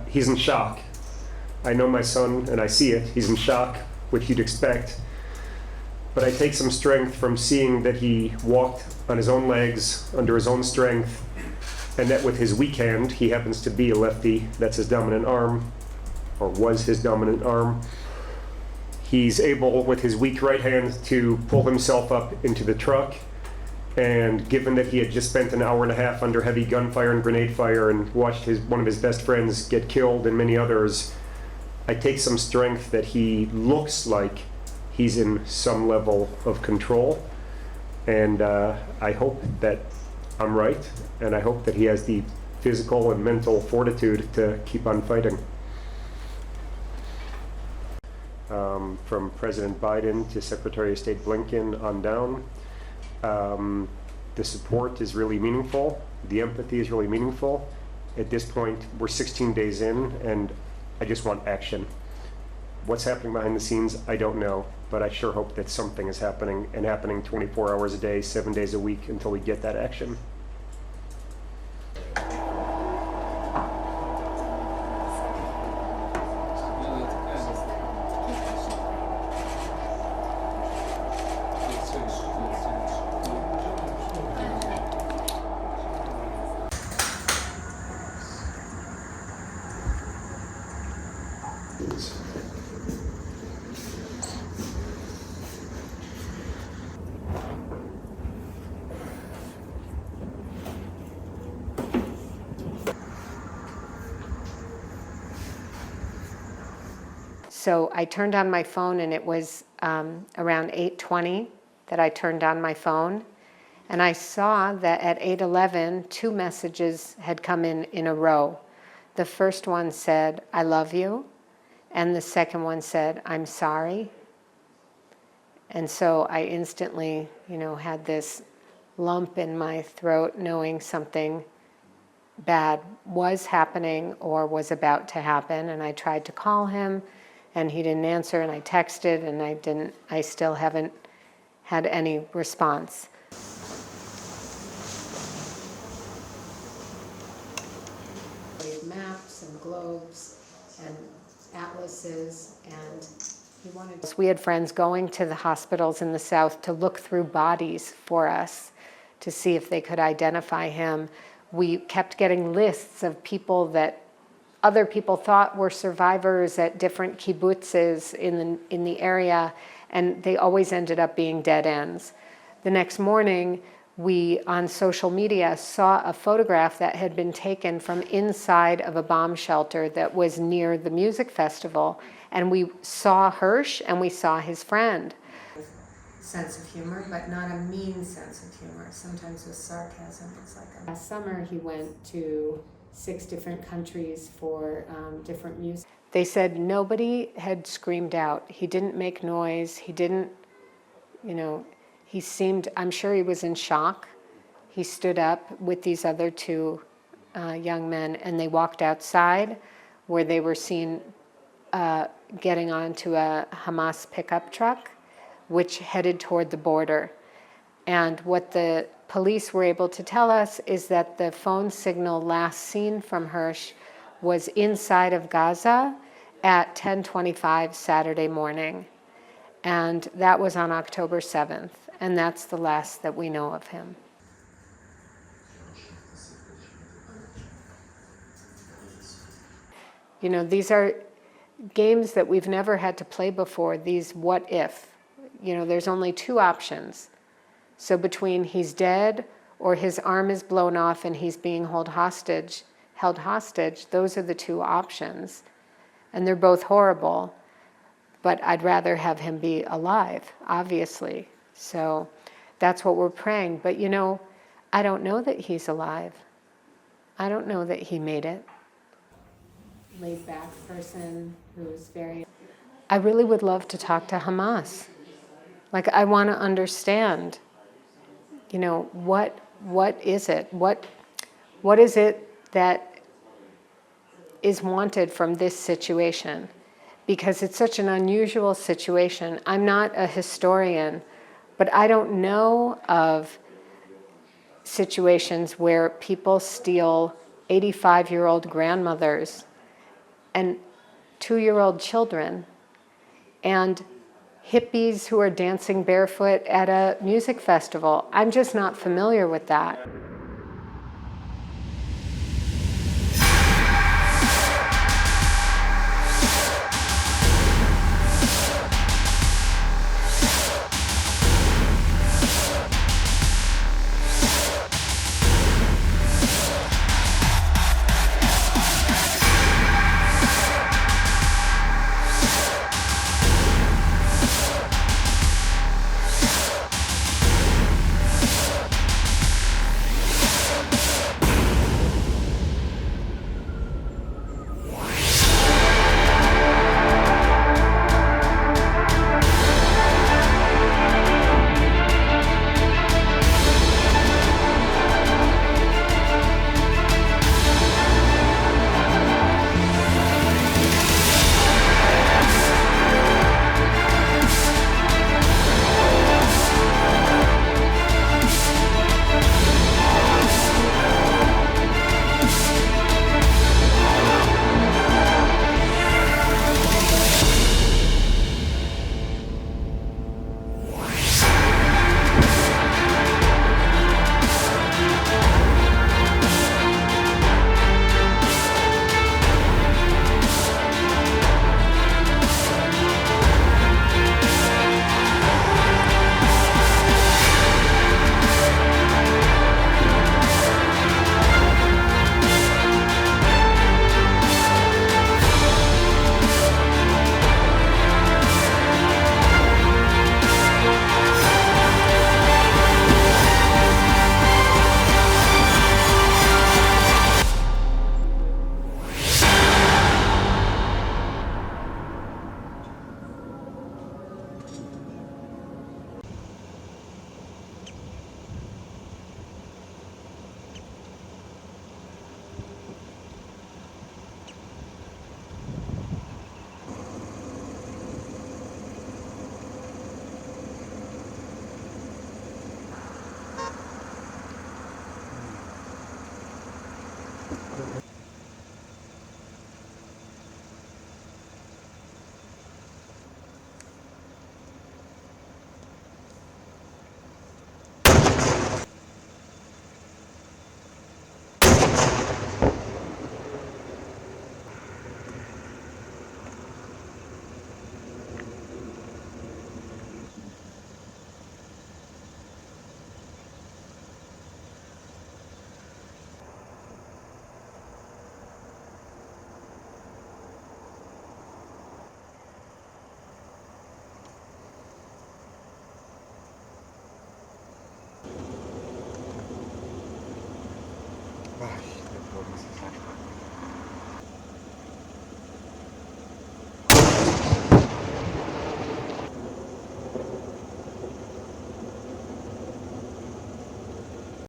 He's in shock. I know my son and I see it. He's in shock, which you'd expect. But I take some strength from seeing that he walked on his own legs, under his own strength, and that with his weak hand, he happens to be a lefty, that's his dominant arm, or was his dominant arm. He's able, with his weak right hand, to pull himself up into the truck. And given that he had just spent an hour and a half under heavy gunfire and grenade fire and watched one of his best friends get killed and many others, I take some strength that he looks like he's in some level of control. And I hope that I'm right, and I hope that he has the physical and mental fortitude to keep on fighting. From President Biden to Secretary of State Blinken on down, the support is really meaningful. The empathy is really meaningful. At this point, we're 16 days in, and I just want action. What's happening behind the scenes, I don't know, but I sure hope that something is happening, and happening 24 hours a day, 7 days a week, until we get that action. So I turned on my phone, and it was around 8:20 that I turned on my phone. And I saw that at 8:11, 2 messages had come in a row. The first one said, "I love you." And the second one said, "I'm sorry." And so I instantly, had this lump in my throat, knowing something bad was happening or was about to happen. And I tried to call him, and he didn't answer, and I texted, and I still haven't had any response. Maps and globes and atlases, and we had friends going to the hospitals in the South to look through bodies for us to see if they could identify him. We kept getting lists of people that other people thought were survivors at different kibbutzes in the area, and they always ended up being dead ends. The next morning, we, on social media, saw a photograph that had been taken from inside of a bomb shelter that was near the music festival, and we saw Hirsch and we saw his friend. Sense of humor, but not a mean sense of humor, sometimes with sarcasm. It's like last summer he went to 6 different countries for different music. They said nobody had screamed out. He didn't make noise. He didn't, he seemed, I'm sure he was in shock. He stood up with these other 2 young men, and they walked outside where they were seen getting onto a Hamas pickup truck, which headed toward the border. And what the police were able to tell us is that the phone signal last seen from Hirsch was inside of Gaza at 10:25 Saturday morning. And that was on October 7th. And that's the last that we know of him. These are games that we've never had to play before, these what if. There's only 2 options. So between he's dead or his arm is blown off and he's being held hostage, those are the 2 options. And they're both horrible, but I'd rather have him be alive, obviously. So that's what we're praying. But I don't know that he's alive. I don't know that he made it. Laid back person who's I really would love to talk to Hamas. I want to understand, what is it? What is it that is wanted from this situation? Because it's such an unusual situation. I'm not a historian, but I don't know of situations where people steal 85-year-old grandmothers and 2-year-old children and hippies who are dancing barefoot at a music festival. I'm just not familiar with that. Ay, no puedo más.